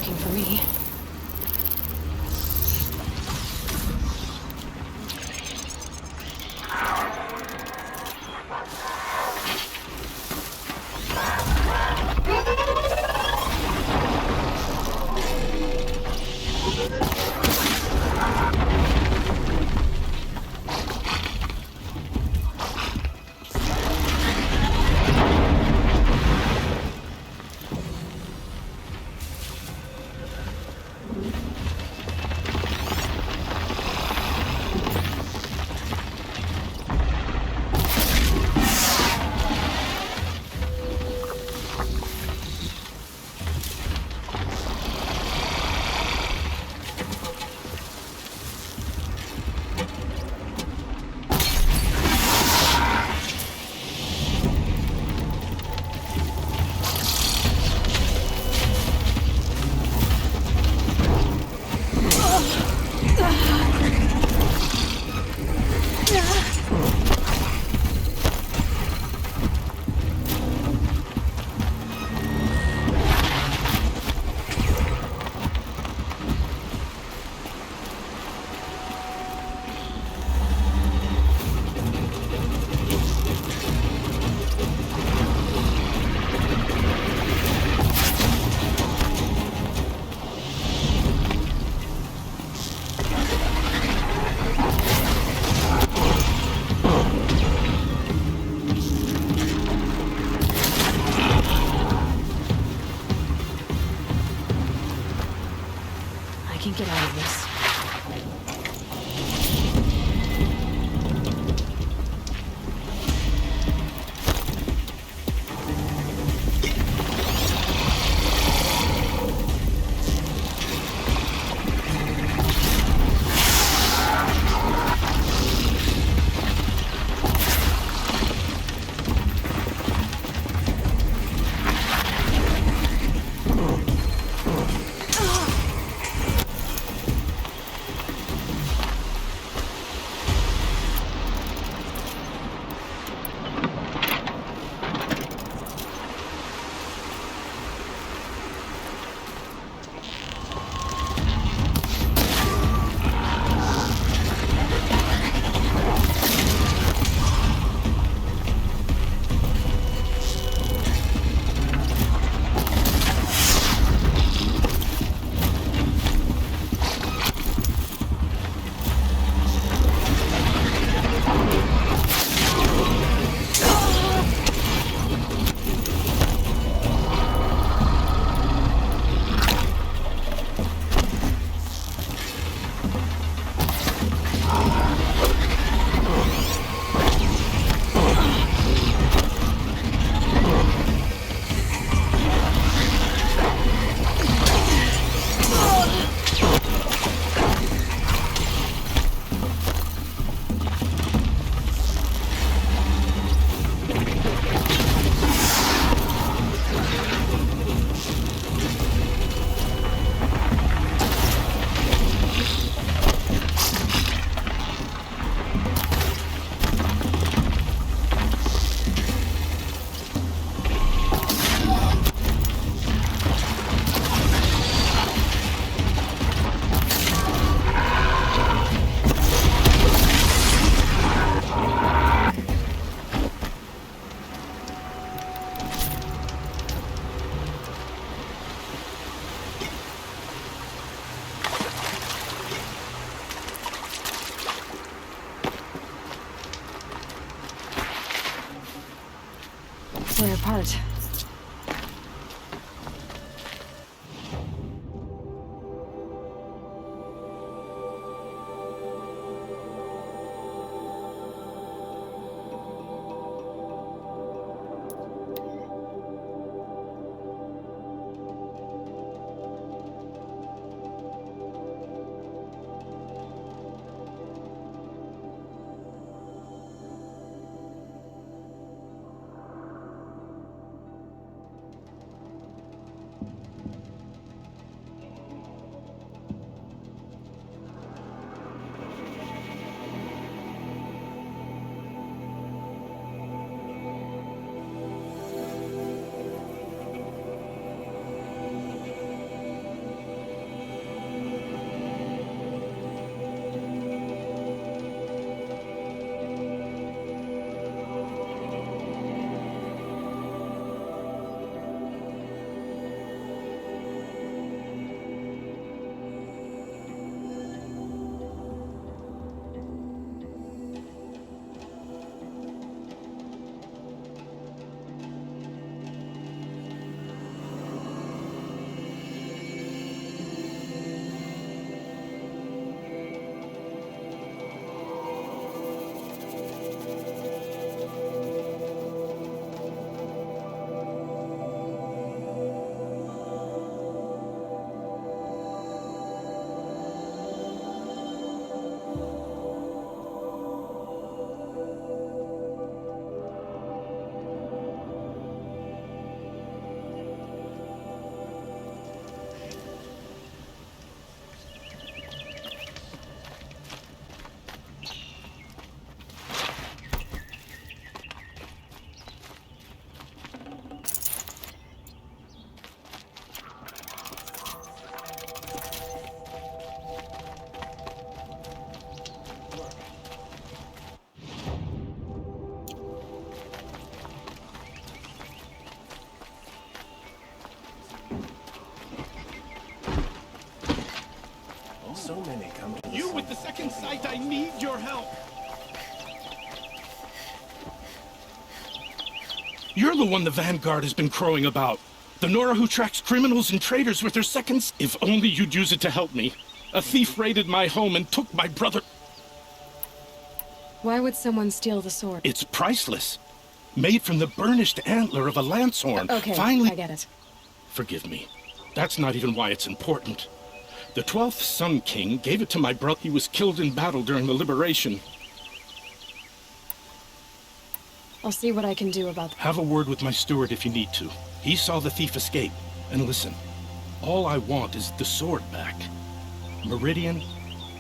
looking for me. I can get out of this. They're apart. So many come to You with the second sight, I need your help. You're the one the Vanguard has been crowing about. The Nora who tracks criminals and traitors with her seconds. If only you'd use it to help me. A thief raided my home and took my brother. Why would someone steal the sword? It's priceless. Made from the burnished antler of a lancehorn. Okay, Finally... I get it. Forgive me. That's not even why it's important. The 12th Sun King gave it to my brother. He was killed in battle during the liberation. I'll see what I can do about that. Have a word with my steward if you need to. He saw the thief escape. And listen, all I want is the sword back. Meridian,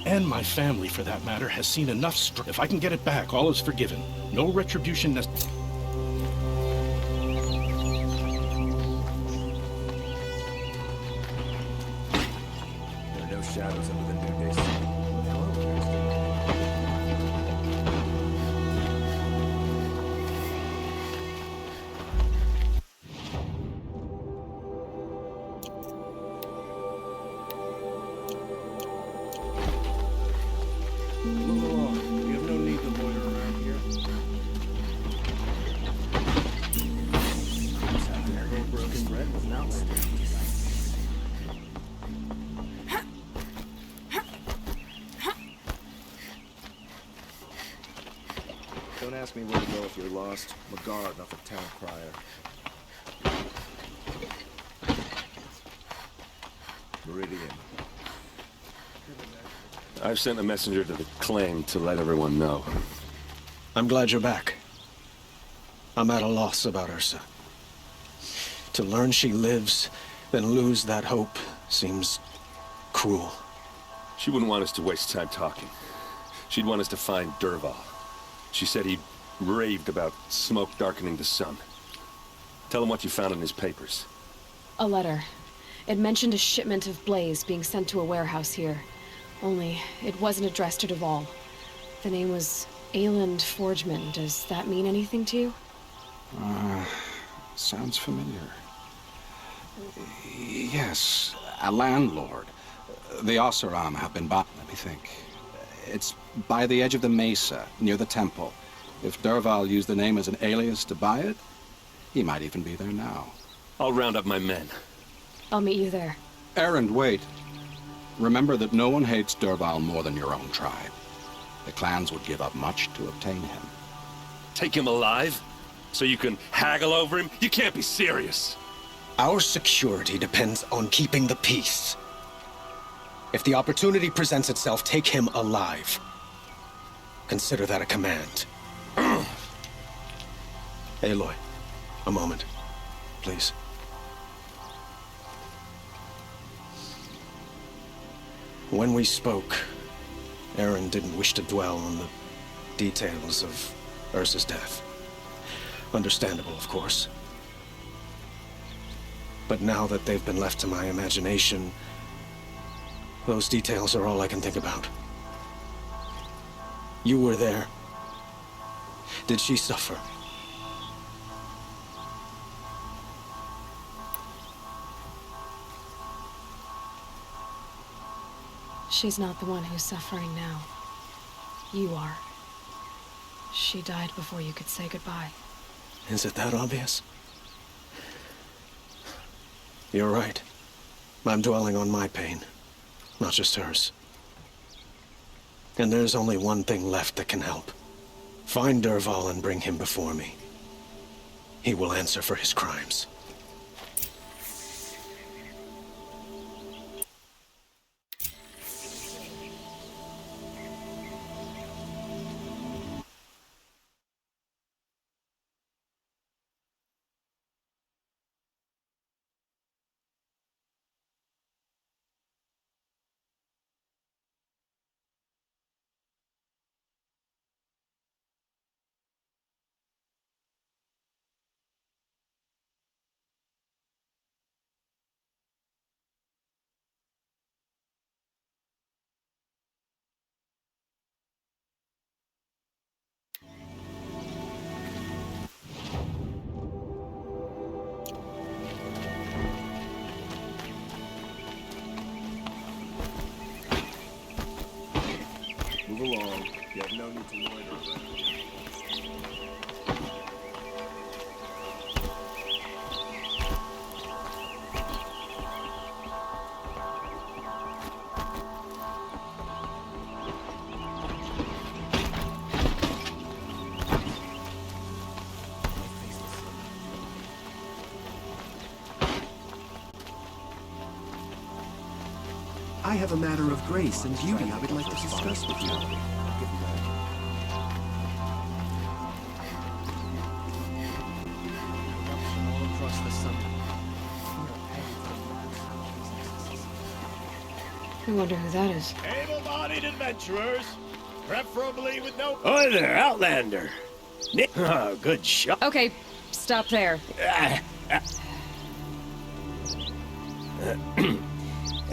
and my family for that matter, has seen enough strength. If I can get it back, all is forgiven. No retribution necessary. There are no shadows under the noonday sun. Move along. We have no need to loiter around here. No broken bread was not left. Don't ask me where to go if you're lost. I'm a guard, not the town crier. Meridian. I've sent a messenger to the claim to let everyone know. I'm glad you're back. I'm at a loss about Ursa. To learn she lives, then lose that hope, seems cruel. She wouldn't want us to waste time talking. She'd want us to find Dervahl. She said he raved about smoke darkening the sun. Tell him what you found in his papers. A letter. It mentioned a shipment of blaze being sent to a warehouse here. Only, it wasn't addressed to Dervahl. The name was Ayland Forgeman. Does that mean anything to you? Sounds familiar. Yes, a landlord. The Oseram have been bought, let me think. It's by the edge of the mesa, near the temple. If Dervahl used the name as an alias to buy it, he might even be there now. I'll round up my men. I'll meet you there. Erend, wait. Remember that no one hates Dervahl more than your own tribe. The clans would give up much to obtain him. Take him alive? So you can haggle over him? You can't be serious. Our security depends on keeping the peace. If the opportunity presents itself, take him alive. Consider that a command. Aloy, a moment, please. When we spoke, Aaron didn't wish to dwell on the details of Ursa's death. Understandable, of course. But now that they've been left to my imagination, those details are all I can think about. You were there. Did she suffer? She's not the one who's suffering now. You are. She died before you could say goodbye. Is it that obvious? You're right. I'm dwelling on my pain, not just hers. And there's only one thing left that can help. Find Dervahl and bring him before me. He will answer for his crimes. along. You have no need to loiter around. I have a matter of grace and beauty I would like to discuss with you. All across the sun. I wonder who that is. Able-bodied adventurers, preferably with no... Hi there, Outlander. Oh, good shot. Okay, stop there.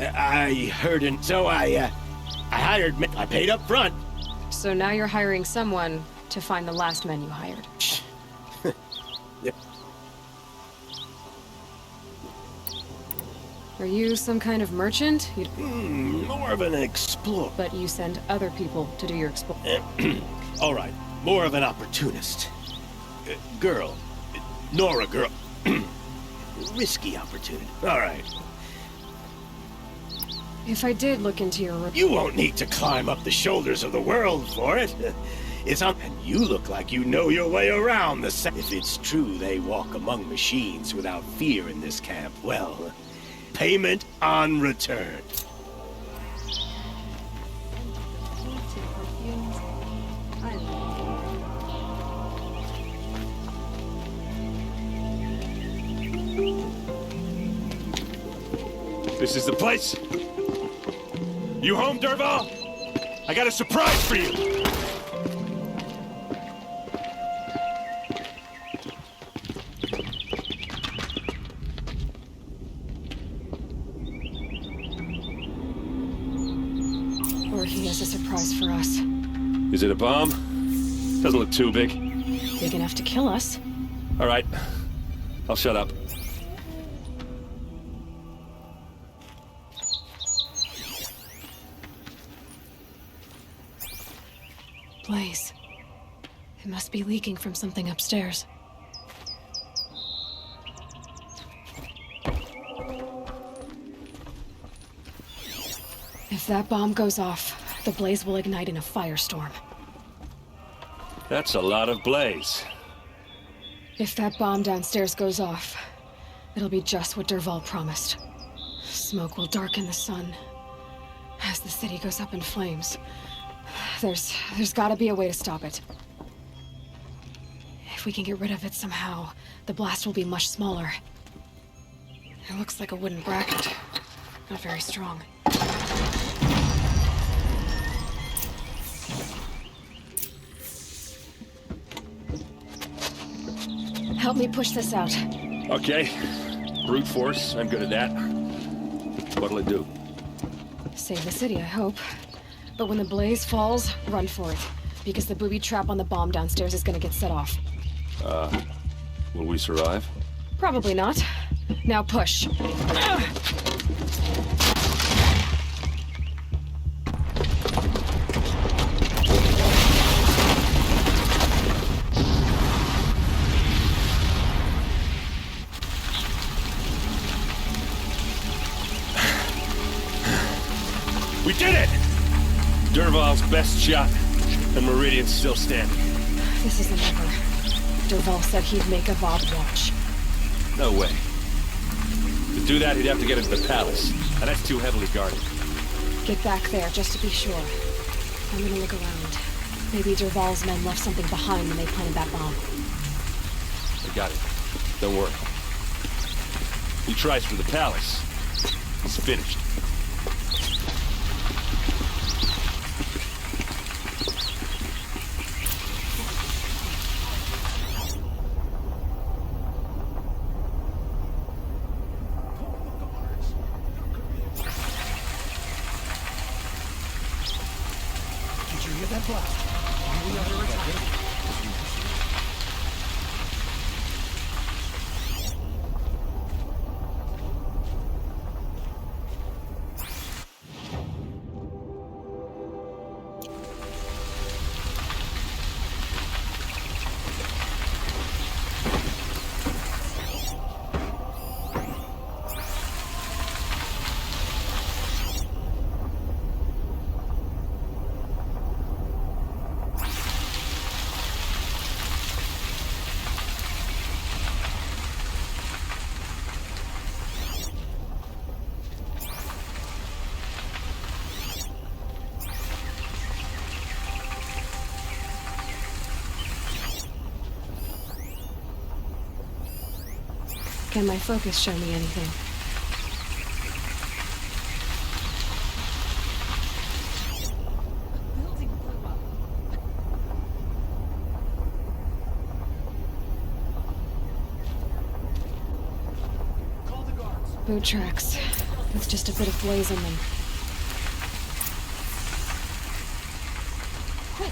I heard and so I hired men. I paid up front. So now you're hiring someone to find the last men you hired. Are you some kind of merchant? More of an explorer. But you send other people to do your explore. All right, more of an opportunist. Girl. Nora girl. Risky opportunity. All right. If I did look into your... You won't need to climb up the shoulders of the world for it. It's on... And you look like you know your way around the... If it's true they walk among machines without fear in this camp, well, payment on return. This is the place. You home, Dervahl? I got a surprise for you. Or he has a surprise for us. Is it a bomb? Doesn't look too big. Big enough to kill us. All right. I'll shut up. Blaze. It must be leaking from something upstairs. If that bomb goes off, the blaze will ignite in a firestorm. That's a lot of blaze. If that bomb downstairs goes off, it'll be just what Dervahl promised. Smoke will darken the sun as the city goes up in flames. There's gotta be a way to stop it. If we can get rid of it somehow, the blast will be much smaller. It looks like a wooden bracket. Not very strong. Help me push this out. Okay. Brute force. I'm good at that. What'll it do? Save the city, I hope. But when the blaze falls, run for it. Because the booby trap on the bomb downstairs is gonna get set off. Will we survive? Probably not. Now push. We did it! Dervahl's best shot, and Meridian's still standing. This isn't over. Dervahl said he'd make a Vob watch. No way. To do that, he'd have to get into the palace, and that's too heavily guarded. Get back there, just to be sure. I'm gonna look around. Maybe Dervahl's men left something behind when they planted that bomb. I got it. Don't worry. He tries for the palace. He's finished. Can my focus show me anything? Boot tracks, with just a bit of blaze in them.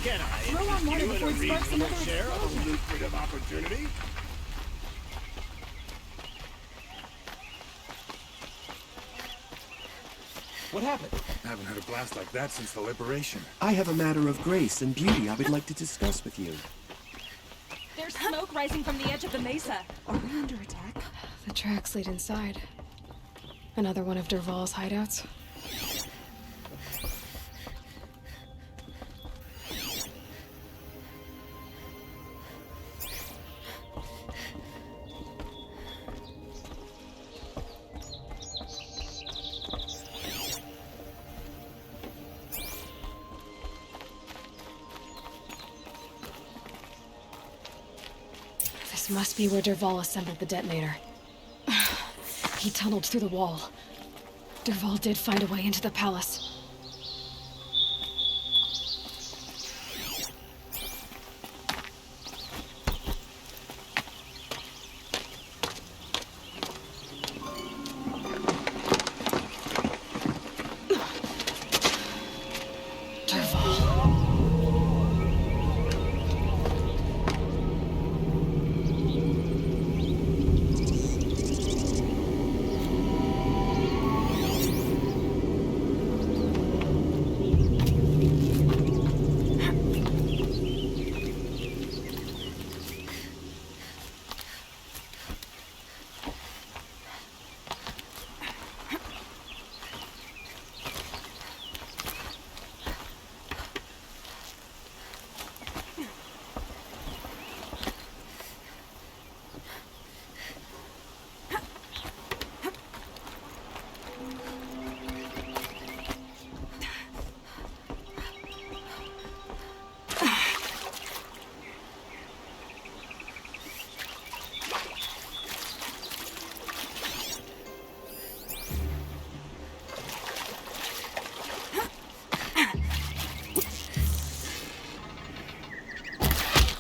Can I interest you in a reasonable share of a lucrative opportunity? What happened? I haven't had a blast like that since the liberation. I have a matter of grace and beauty I would like to discuss with you. There's smoke rising from the edge of the mesa. Are we under attack? The tracks lead inside. Another one of Dervahl's hideouts. This must be where Dervahl assembled the detonator. He tunneled through the wall. Dervahl did find a way into the palace.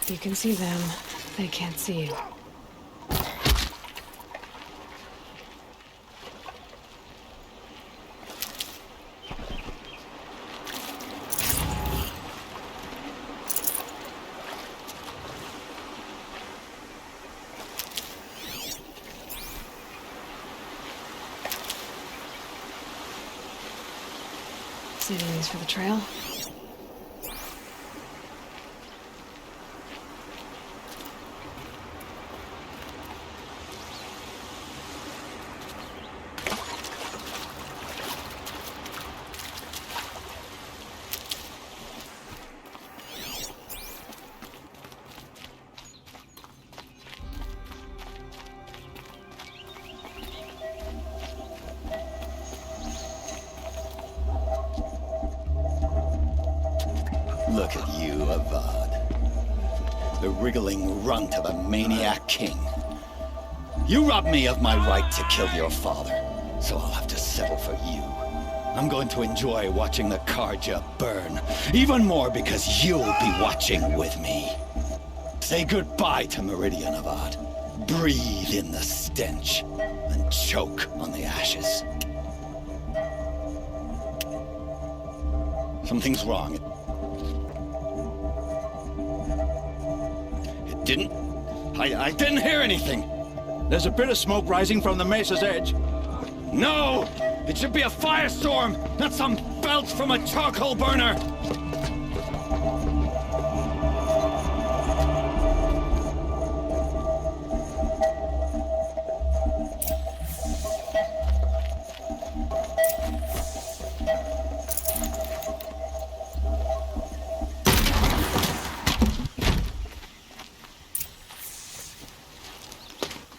You can see them, they can't see you. Saving these for the trail. Look at you, Avad. The wriggling runt of a maniac king. You robbed me of my right to kill your father, so I'll have to settle for you. I'm going to enjoy watching the Karja burn, even more because you'll be watching with me. Say goodbye to Meridian, Avad. Breathe in the stench, and choke on the ashes. Something's wrong. I didn't hear anything. There's a bit of smoke rising from the mesa's edge. No! It should be a firestorm, not some belch from a charcoal burner!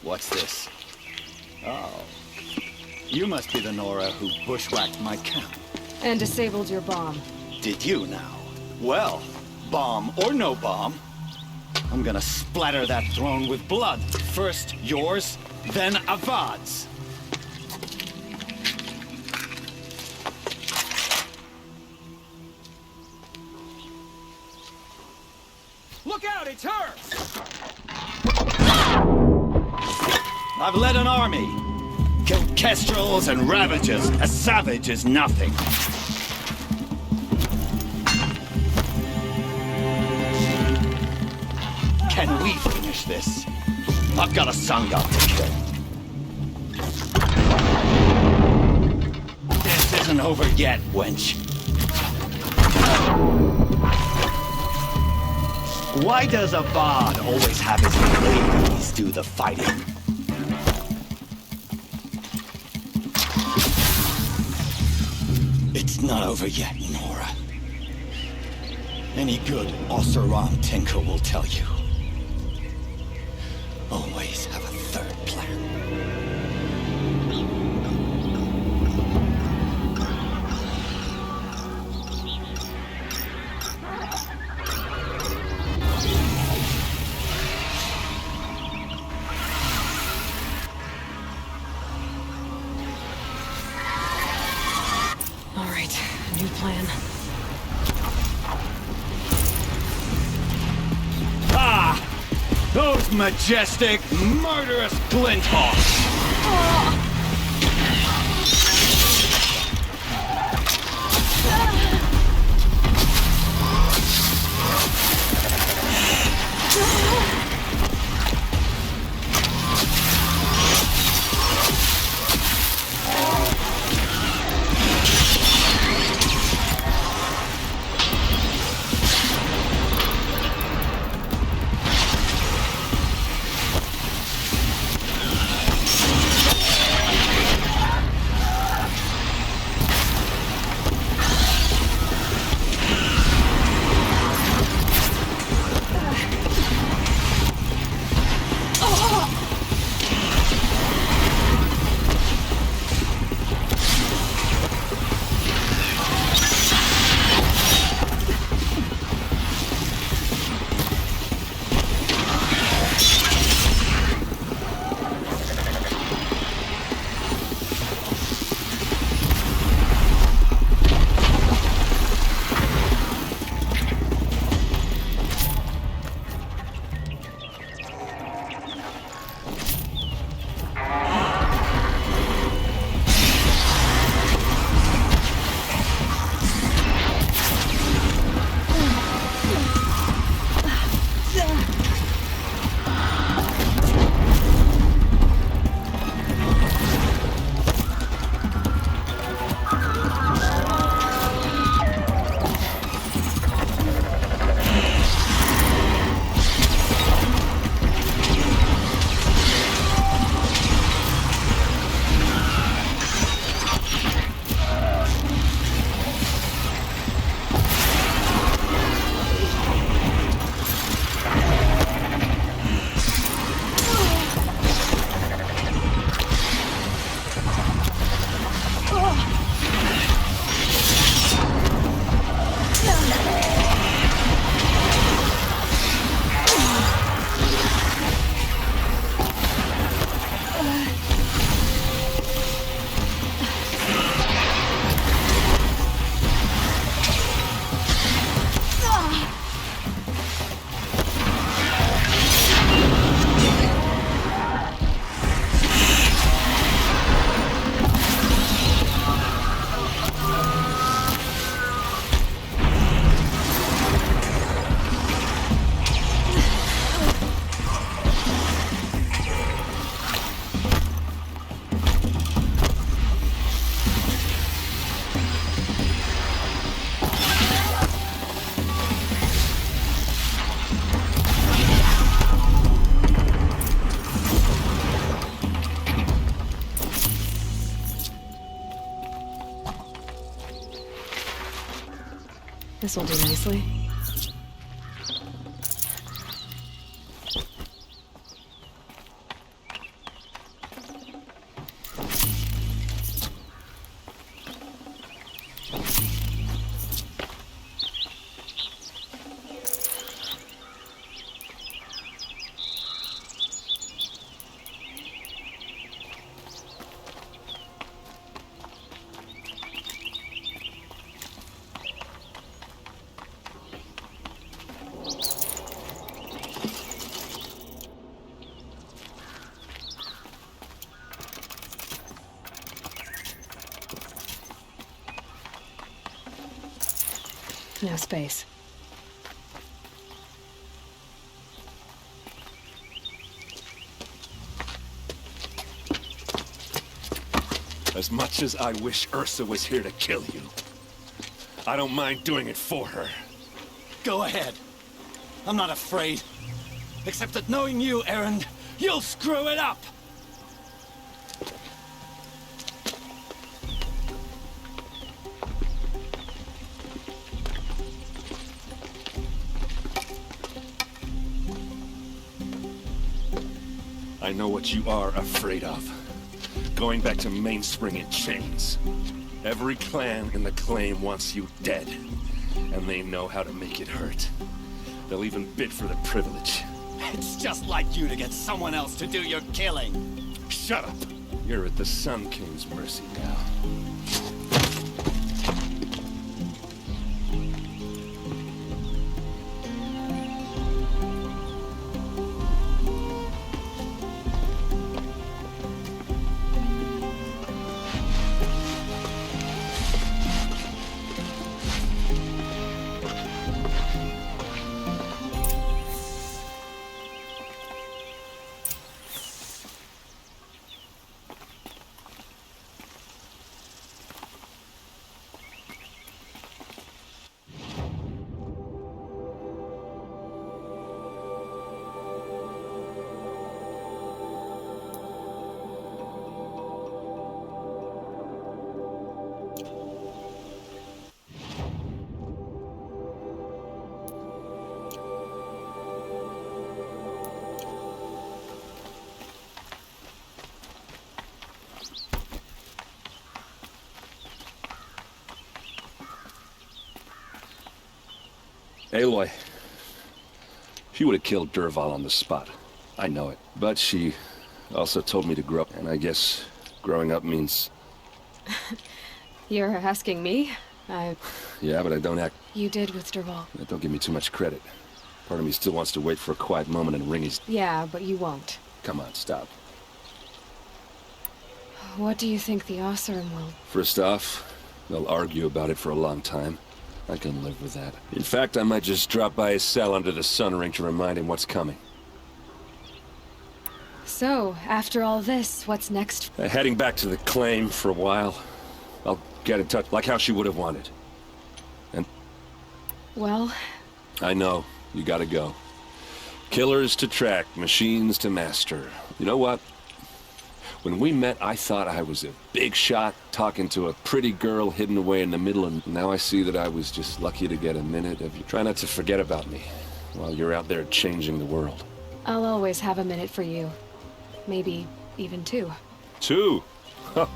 What's this? Oh. You must be the Nora who bushwhacked my camp. And disabled your bomb. Did you now? Well, bomb or no bomb, I'm gonna splatter that throne with blood. First yours, Then avance! Look out, it's her! I've led an army. Killed kestrels and ravagers. A savage is nothing. Can we finish this? I've got a sun god to kill. This isn't over yet, wench. Why does a bard always have his ladies do the fighting? It's not over yet, Nora. Any good Osseram tinker will tell you. Always have a third plan. All right, new plan. Ah! Those majestic, murderous glinthawks! This'll do nicely. No space. As much as I wish Ursa was here to kill you, I don't mind doing it for her. Go ahead. I'm not afraid. Except that knowing you, Aaron, you'll screw it up! I know what you are afraid of. Going back to Mainspring in chains. Every clan in the claim wants you dead. And they know how to make it hurt. They'll even bid for the privilege. It's just like you to get someone else to do your killing. Shut up! You're at the Sun King's mercy now. Aloy. She would have killed Dervahl on the spot. I know it. But she also told me to grow up, and I guess growing up means... You're asking me? Yeah, but I don't act... You did with Dervahl. Don't give me too much credit. Part of me still wants to wait for a quiet moment and wring his... Yeah, but you won't. Come on, stop. What do you think the Oseram will... First off, they'll argue about it for a long time. I can live with that. In fact, I might just drop by his cell under the sun ring to remind him what's coming. So, after all this, what's next? Heading back to the claim for a while. I'll get in touch, like how she would have wanted. And... Well... I know. You gotta go. Killers to track, machines to master. You know what? When we met, I thought I was a big shot, talking to a pretty girl hidden away in the middle, and now I see that I was just lucky to get a minute of you. Try not to forget about me while you're out there changing the world. I'll always have a minute for you. Maybe even two. Two? Huh.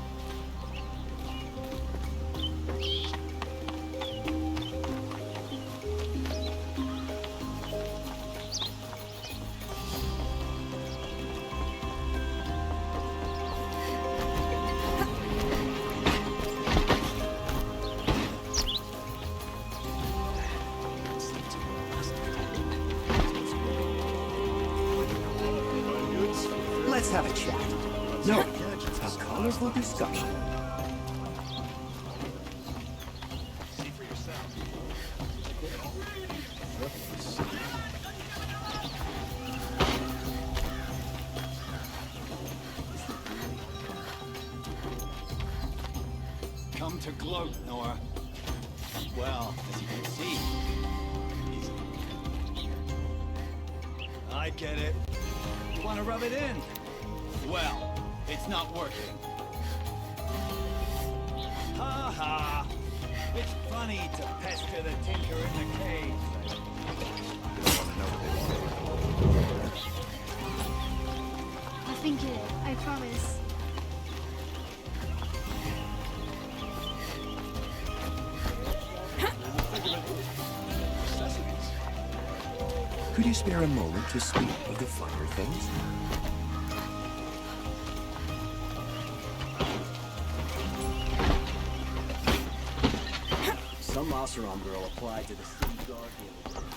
Let's have a chat. No, a colorful discussion. Come to gloat, Nora. Well, as you can see, I get it. You want to rub it in? Well, it's not working. Ha ha! It's funny to pester the tinker in the cave. I'll think it, I promise. Could you spare a moment to speak of the finer things? Some Oseram girl applied to the city guard the other day.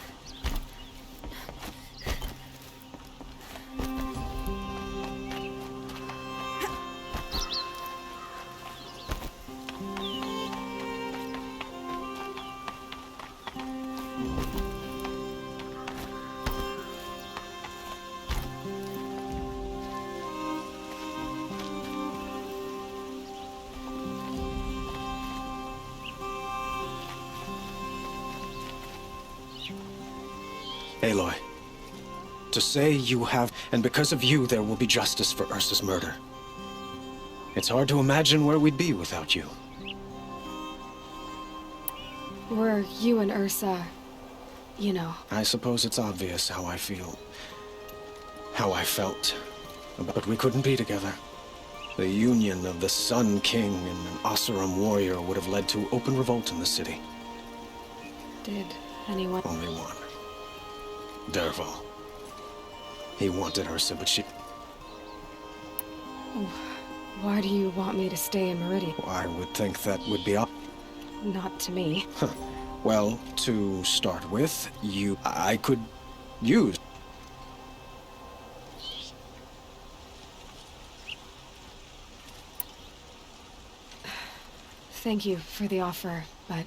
Aloy, to say you have, and because of you there will be justice for Ursa's murder. It's hard to imagine where we'd be without you. Were you and Ursa, you know... I suppose it's obvious how I feel. How I felt. But we couldn't be together. The union of the Sun King and an Oseram warrior would have led to open revolt in the city. Did anyone... Only one. Dervahl. He wanted Ursa, but she... Why do you want me to stay in Meridian? I would think that would be up. Not to me. Well, to start with, I could use... Thank you for the offer, but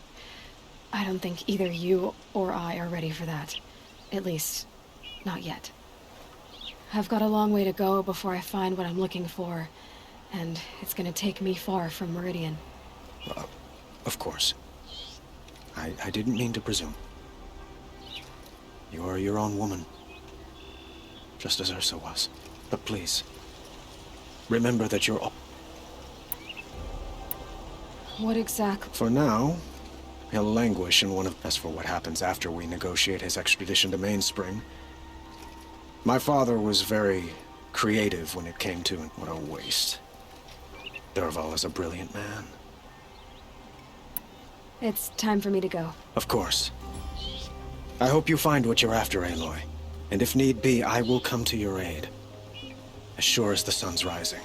I don't think either you or I are ready for that. At least, not yet. I've got a long way to go before I find what I'm looking for, and it's gonna take me far from Meridian. Of course. I didn't mean to presume. You're your own woman. Just as Ursa was. But please, remember that you're all... What exactly? For now, he'll languish in one of... As for what happens after we negotiate his extradition to Mainspring, my father was very creative when it came to... What a waste. Dervahl is a brilliant man. It's time for me to go. Of course. I hope you find what you're after, Aloy. And if need be, I will come to your aid. As sure as the sun's rising.